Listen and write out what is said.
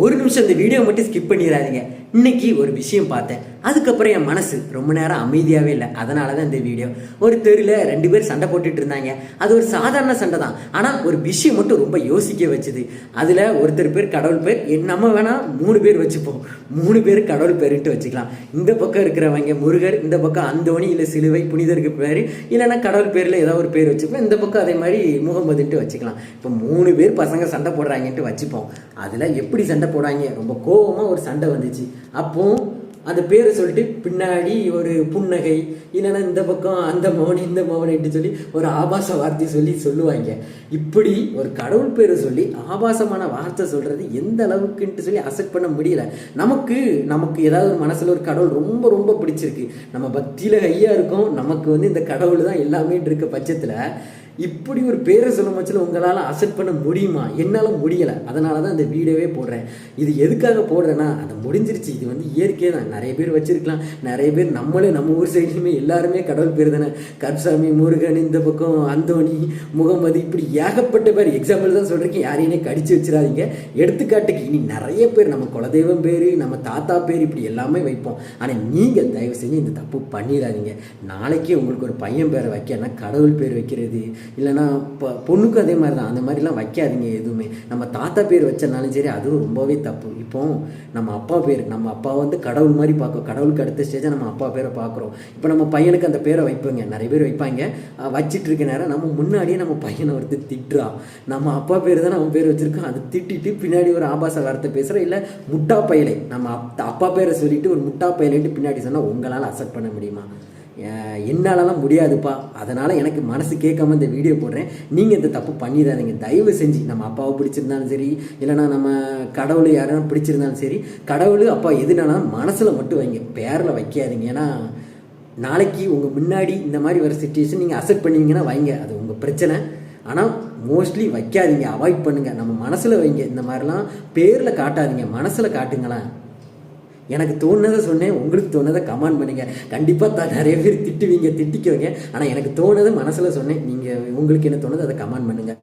ஒரு நிமிஷம் இந்த வீடியோ மட்டும் ஸ்கிப் பண்ணிடாதீங்க. இன்னைக்கு ஒரு விஷயம் பார்த்தேன். அதுக்கப்புறம் என் மனசு ரொம்ப நேரம் அமைதியாகவே இல்லை. அதனால தான் இந்த வீடியோ. ஒரு தெருவில் 2 பேர் சண்டை போட்டுட்டு இருந்தாங்க. அது ஒரு சாதாரண சண்டை தான். ஆனால் ஒரு விஷயம் மட்டும் ரொம்ப யோசிக்க வச்சுது. அதில் ஒருத்தர் பேர் கடவுள் பேர், நம்ம வேணால் 3 பேர் வச்சுப்போம். 3 பேர் கடவுள் பேருன்ட்டு வச்சுக்கலாம். இந்த பக்கம் இருக்கிறவங்க முருகர், இந்த பக்கம் அந்தோணி இல்லை சிலுவை புனிதருக்கு பேர், இல்லைன்னா கடவுள் பேரில் ஏதாவது ஒரு பேர் வச்சுப்போம். இந்த பக்கம் அதே மாதிரி முகமதுன்ட்டு வச்சுக்கலாம். இப்போ 3 பேர் பசங்க சண்டை போடுறாங்கன்ட்டு வச்சுப்போம். அதில் எப்படி சண்டை போடாங்க, ரொம்ப கோபமாக ஒரு சண்டை வந்துச்சு. அப்போ அந்த பேரை சொல்லிட்டு பின்னாடி ஒரு புன்னகை, இல்லைன்னா இந்த பக்கம் அந்த மௌனி இந்த மௌனிட்டு சொல்லி ஒரு ஆபாச வார்த்தையை சொல்லுவாங்க. இப்படி ஒரு கடவுள் பேரை சொல்லி ஆபாசமான வார்த்தை சொல்றது எந்த அளவுக்குன்ட்டு சொல்லி அசெப்ட் பண்ண முடியல. நமக்கு ஏதாவது ஒரு மனசுல ஒரு கடவுள் ரொம்ப ரொம்ப பிடிச்சிருக்கு, நம்ம பக்தியில ஹையா இருக்கும், நமக்கு இந்த கடவுள் தான் எல்லாமே இருக்க பட்சத்துல இப்படி ஒரு பேரை சொல்லும் பட்சத்தில் உங்களால் அசெப்ட் பண்ண முடியுமா? என்னால் முடியலை. அதனால தான் இந்த வீடியோவே போடுறேன். இது எதுக்காக போடுறேன்னா, அது முடிஞ்சிருச்சு. இது இயற்கையே தான். நிறைய பேர் வச்சிருக்கலாம். நிறைய பேர் நம்ம ஊர் சைட்லையுமே எல்லாருமே கடவுள் பேர் தானே. கருப்சாமி, முருகன், இந்த பக்கம் அந்தோணி, முகமது, இப்படி ஏகப்பட்ட பேர். எக்ஸாம்பிள் தான் சொல்கிறேன், யாரையுமே கடிச்சு வச்சிடாதீங்க. எடுத்துக்காட்டுக்கு இனி நிறைய பேர் நம்ம குலதெய்வம் பேர், நம்ம தாத்தா பேர், இப்படி எல்லாமே வைப்போம். ஆனால் நீங்கள் தயவு செஞ்சு இந்த தப்பு பண்ணிடாதீங்க. நாளைக்கே உங்களுக்கு ஒரு பையன் பேரை வைக்கன்னா கடவுள் பேர் வைக்கிறது, இல்லைன்னா பொண்ணுக்கும் அதே மாதிரி தான். அந்த மாதிரிலாம் வைக்காதீங்க எதுவுமே. நம்ம தாத்தா பேர் வச்சனாலும் சரி, அதுவும் ரொம்பவே தப்பு. இப்போ நம்ம அப்பா பேர், நம்ம அப்பா கடவுள் மாதிரி பார்க்கும். கடவுளுக்கு அடுத்த ஸ்டேஜாக நம்ம அப்பா பேரை பார்க்குறோம். இப்போ நம்ம பையனுக்கு அந்த பேரை வைப்பாங்க, நிறைய பேர் வைப்பாங்க. வச்சிட்டு இருக்க நேரம் நம்ம முன்னாடியே நம்ம பையனை ஒருத்தர் திட்டுறான். நம்ம அப்பா பேர் தான் நம்ம பேர் வச்சிருக்கோம். அது திட்டிட்டு பின்னாடி ஒரு ஆபாச வார்த்தை பேசுகிறோம், இல்லை முட்டா பயலை, நம்ம அப்பா பேரை சொல்லிட்டு ஒரு முட்டா பயலைட்டு பின்னாடி சொன்னால் உங்களால் அக்செப்ட் பண்ண முடியுமா? என்னாலலாம் முடியாதுப்பா. அதனால் எனக்கு மனசு கேட்காம இந்த வீடியோ போடுறேன். நீங்கள் இந்த தப்பு பண்ணிடாதீங்க தயவு செஞ்சு. நம்ம அப்பாவை பிடிச்சிருந்தாலும் சரி, இல்லைனா நம்ம கடவுள் யாரும் பிடிச்சிருந்தாலும் சரி, கடவுள் அப்பா எதுனாலும் மனசில் மட்டும் வைங்க, பேரில் வைக்காதீங்க. ஏன்னா நாளைக்கு உங்கள் முன்னாடி இந்த மாதிரி வர சிச்சுவேஷன் நீங்கள் அக்செப்ட் பண்ணுவீங்கன்னா வைங்க, அது உங்கள் பிரச்சனை. ஆனால் மோஸ்ட்லி வைக்காதீங்க, அவாய்ட் பண்ணுங்கள். நம்ம மனசில் வைங்க. இந்த மாதிரிலாம் பேரில் காட்டாதீங்க, மனசில் காட்டுங்களேன். எனக்கு தோணுனதை சொன்னேன், உங்களுக்கு தோணுனதை கமெண்ட் பண்ணுங்க. கண்டிப்பாக நிறைய பேர் திட்டுவீங்க, திட்டிக்குவீங்க. ஆனால் எனக்கு தோணுதை மனசில் சொன்னேன். நீங்கள் உங்களுக்கு என்ன தோணுது அதை கமெண்ட் பண்ணுங்கள்.